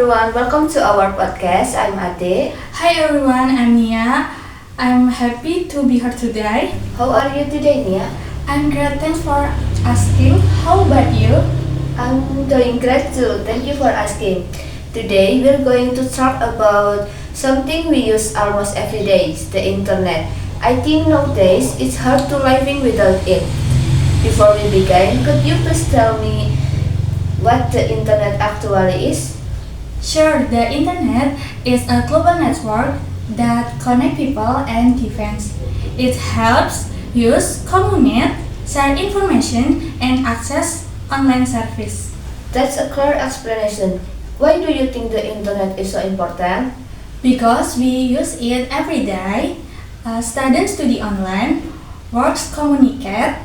everyone, welcome to our podcast. I'm Ade. Hi everyone, I'm Nia. I'm happy to be here today. How are you today, Nia? I'm great, thanks for asking. How about you? I'm doing great too. Thank you for asking. Today we're going to talk about something we use almost every day, the internet. I think nowadays it's hard to living without it. Before we begin, could you please tell me what the internet actually is? Sure, the internet is a global network that connects people and events. It helps use, communicate, share information, and access online service. That's a clear explanation. Why do you think the internet is so important? Because we use it every day, students study online, works communicate,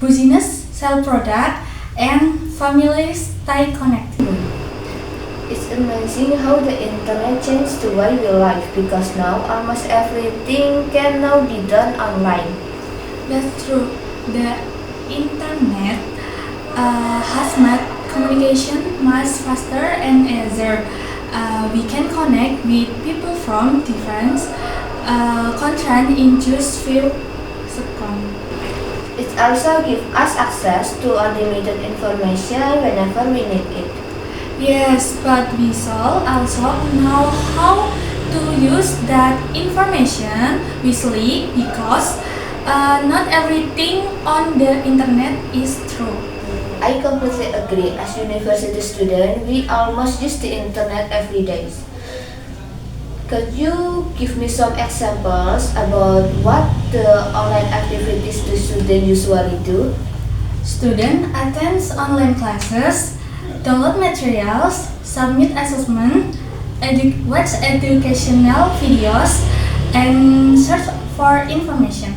business sell product, and families stay connected. It's amazing how the internet changed the way we live because now almost everything can now be done online. That's true. The internet has made communication much faster and easier. We can connect with people from different countries in just few seconds. It also gives us access to unlimited information whenever we need it. Yes, but we should also know how to use that information wisely because not everything on the internet is true. I completely agree. As university student, we almost use the internet every day. Could you give me some examples about what the online activities the student usually do? Student attends online classes, download materials, submit assessment, watch educational videos, and search for information.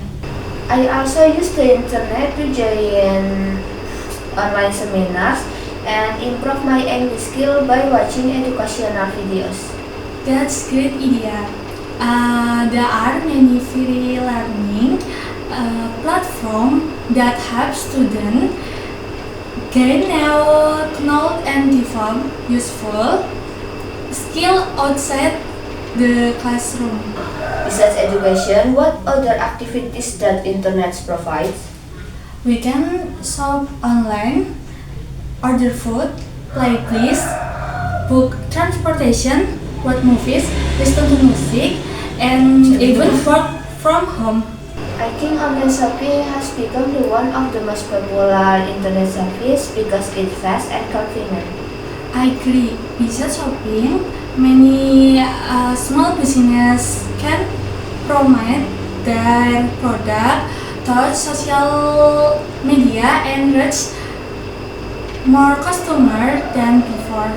I also use the internet to join online seminars and improve my English skill by watching educational videos. That's great idea. There are many free learning platforms that help students gain knowledge and develop useful skill outside the classroom. Besides education, what other activities that internet provides? We can shop online, order food, play quiz, book transportation, watch movies, listen to music, and even work from home. I think online shopping has become the one of the most popular internet service because it's fast and convenient. I agree. Besides shopping, many small business can promote their product through social media and reach more customers than before.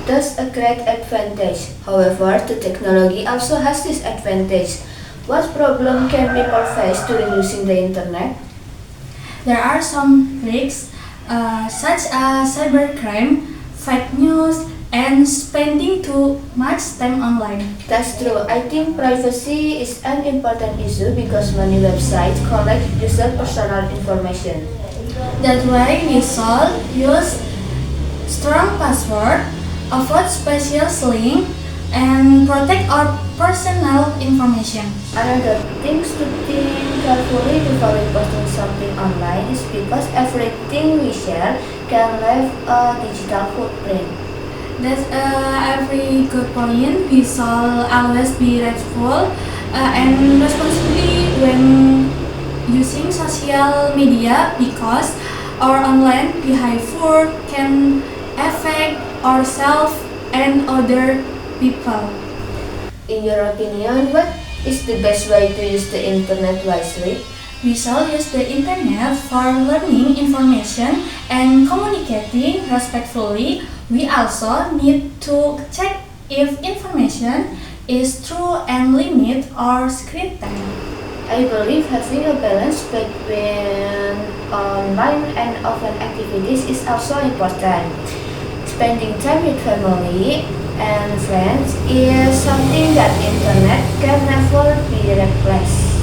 That's a great advantage. However, the technology also has disadvantage. What problem can people face during using the internet? There are some risks such as cybercrime, fake news, and spending too much time online. That's true. I think privacy is an important issue because many websites collect user personal information. That's why we should use strong password, avoid special link, and protect our personal information. Another thing to think carefully before we posting something online is because everything we share can leave a digital footprint. That's a very good point. We shall always be respectful and responsible when using social media because our online behavior can affect ourselves and other people. In your opinion, what is the best way to use the internet wisely? We shall use the internet for learning information and communicating respectfully. We also need to check if information is true and limit our screen time. I believe having a balance between online and offline activities is also important. Spending time with family and friends is something that internet can never be replaced.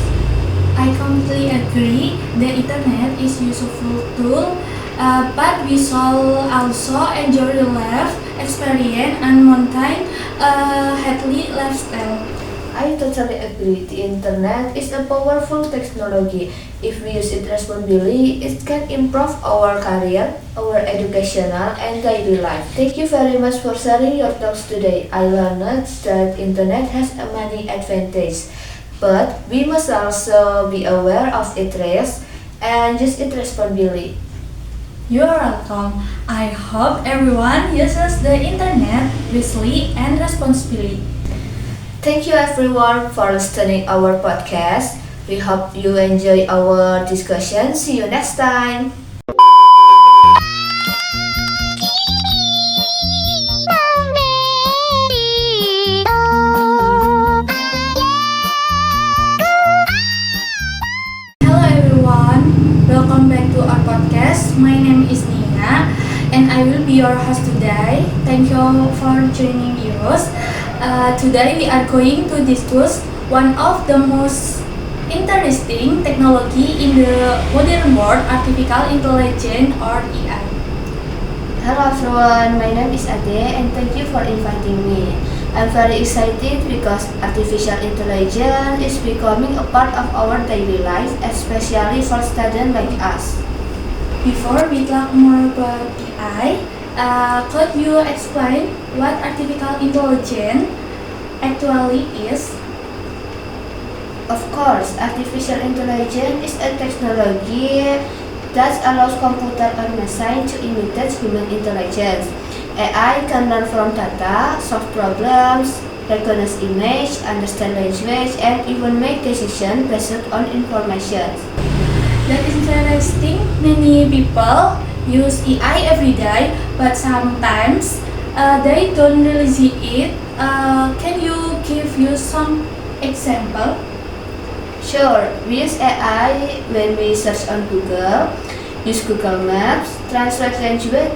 I completely agree. The internet is useful tool but we shall also enjoy the life experience and maintain a healthy lifestyle. I totally agree. The internet is a powerful technology. If we use it responsibly, it can improve our career, our educational, and daily life. Thank you very much for sharing your thoughts today. I learned that internet has many advantages, but we must also be aware of its risks and use it responsibly. You are welcome. I hope everyone uses the internet wisely and responsibly. Thank you everyone for listening our podcast. We hope you enjoy our discussion. See you next time. Hello everyone, welcome back to our podcast. My name is Nina and I will be your host today. Thank you for joining us. Today we are going to discuss one of the most interesting technology in the modern world, artificial intelligence or AI. Hello everyone, my name is Ade and thank you for inviting me. I'm very excited because artificial intelligence is becoming a part of our daily life, especially for students like us. Before we talk more about AI, could you explain what artificial intelligence actually is? Of course, artificial intelligence is a technology that allows computer or machine to imitate human intelligence. AI can learn from data, solve problems, recognize image, understand language, and even make decisions based on information. That is interesting. Many people use AI every day, but sometimes they don't really see it. Can you give you some example? Sure, we use AI when we search on Google, use Google Maps, translate language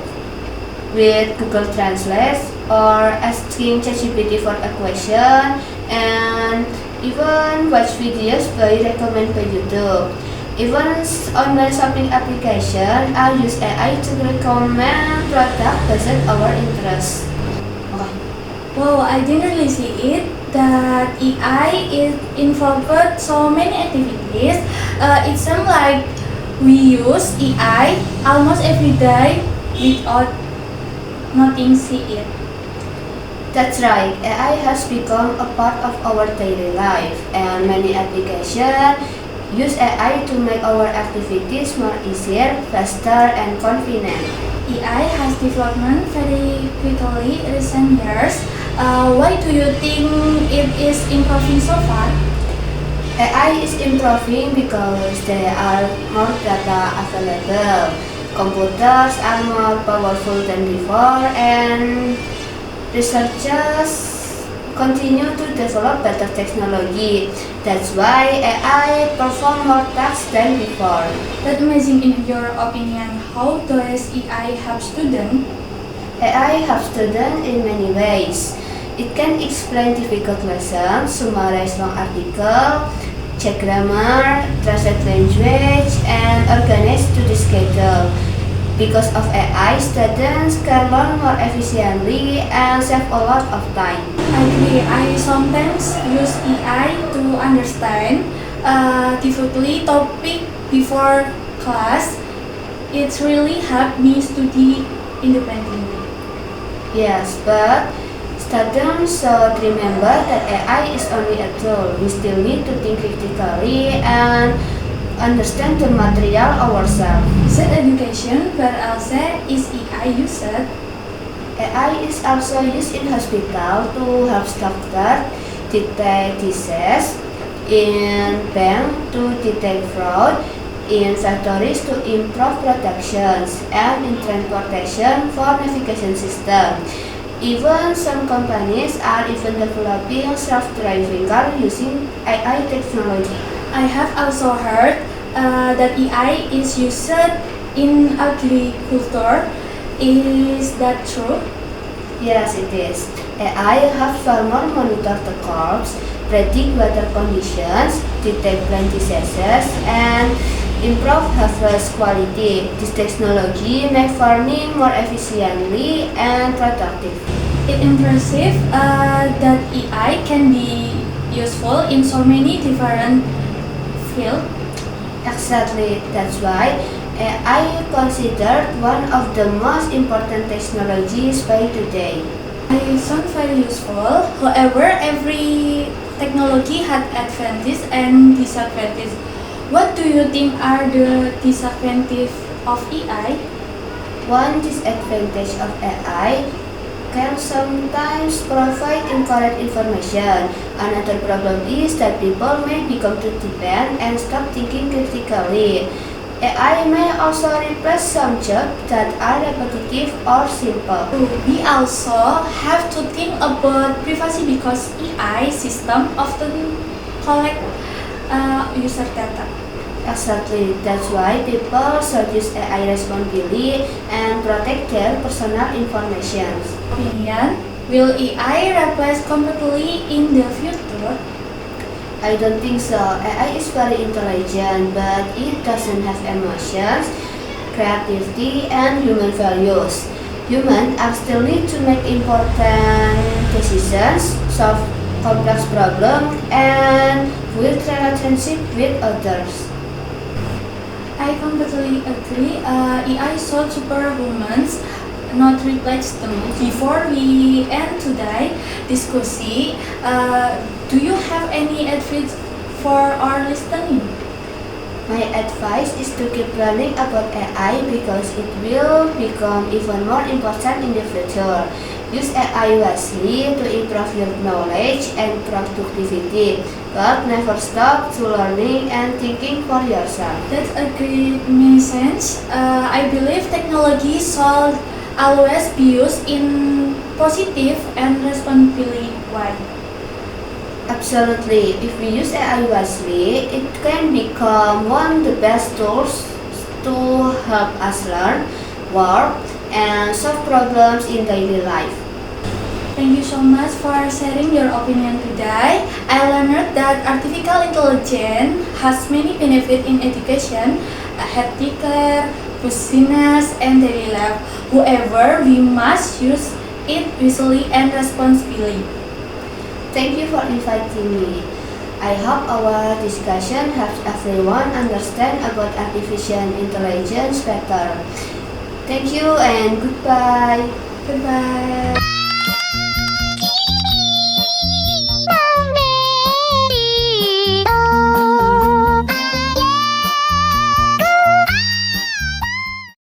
with Google Translate, or asking ChatGPT for a question, and even watch videos by recommend by YouTube. Even online shopping application, I use AI to recommend product based on our interest. Okay. Wow, I didn't really see it. That AI is involved so many activities. It seems like we use AI almost every day without nothing see it. That's right, AI has become a part of our daily life, and many applications use AI to make our activities more easier, faster, and convenient. AI has development very quickly recent years. Why do you think it is improving so far? AI is improving because there are more data available. Computers are more powerful than before, and researchers continue to develop better technology. That's why AI perform more tasks than before. That's amazing. In your opinion, how does AI help students? AI helps students in many ways. It can explain difficult lessons, summarize long articles, check grammar, translate language, and organize study schedule. Because of AI, students can learn more efficiently and save a lot of time. I agree. I sometimes use AI to understand difficulty topic before class. It's really helped me study independently. Yes, but students should remember that AI is only a tool. We still need to think critically and understand the material ourselves. Is it education? Where else is AI used? AI is also used in hospital to help doctors detect disease, in bank to detect fraud, in factories to improve productions, and in transportation for navigation system. Even some companies are even developing self-driving car using AI technology. I have also heard that AI is used in agriculture. Is that true? Yes, it is. AI helps farmers monitor the crops, predict weather conditions, detect plant diseases, and improve harvest quality. This technology makes farming more efficiently and productive. It's impressive that AI can be useful in so many different fields. Exactly, that's why AI considered one of the most important technologies by today. It sounds very useful. However, every technology has advantages and disadvantages. What do you think are the disadvantages of AI? One disadvantage of AI can sometimes provide incorrect information. Another problem is that people may become too dependent and stop thinking critically. AI may also replace some jobs that are repetitive or simple. We also have to think about privacy because AI system often collect user data. Exactly, that's why people should use AI responsibly and protect their personal information. Opinion: will AI replace completely in the future? I don't think so. AI is very intelligent, but it doesn't have emotions, creativity, and human values. Humans are still need to make important decisions, solve complex problems, and build relationship with others. I completely agree. AI should superhumans, not replace them. Before we end today discussion, do you have any advice for our listening? My advice is to keep learning about AI because it will become even more important in the future. Use AI wisely to improve your knowledge and productivity, but never stop to learning and thinking for yourself. That's a great message. I believe technology should always be used in positive and responsible way. Absolutely. If we use AI wisely, it can become one of the best tools to help us learn, work, and solve problems in daily life. Thank you so much for sharing your opinion today. I learned that artificial intelligence has many benefits in education, healthcare, business, and daily life. However, we must use it wisely and responsibly. Thank you for inviting me. I hope our discussion helps everyone understand about artificial intelligence better. Thank you and goodbye. Goodbye.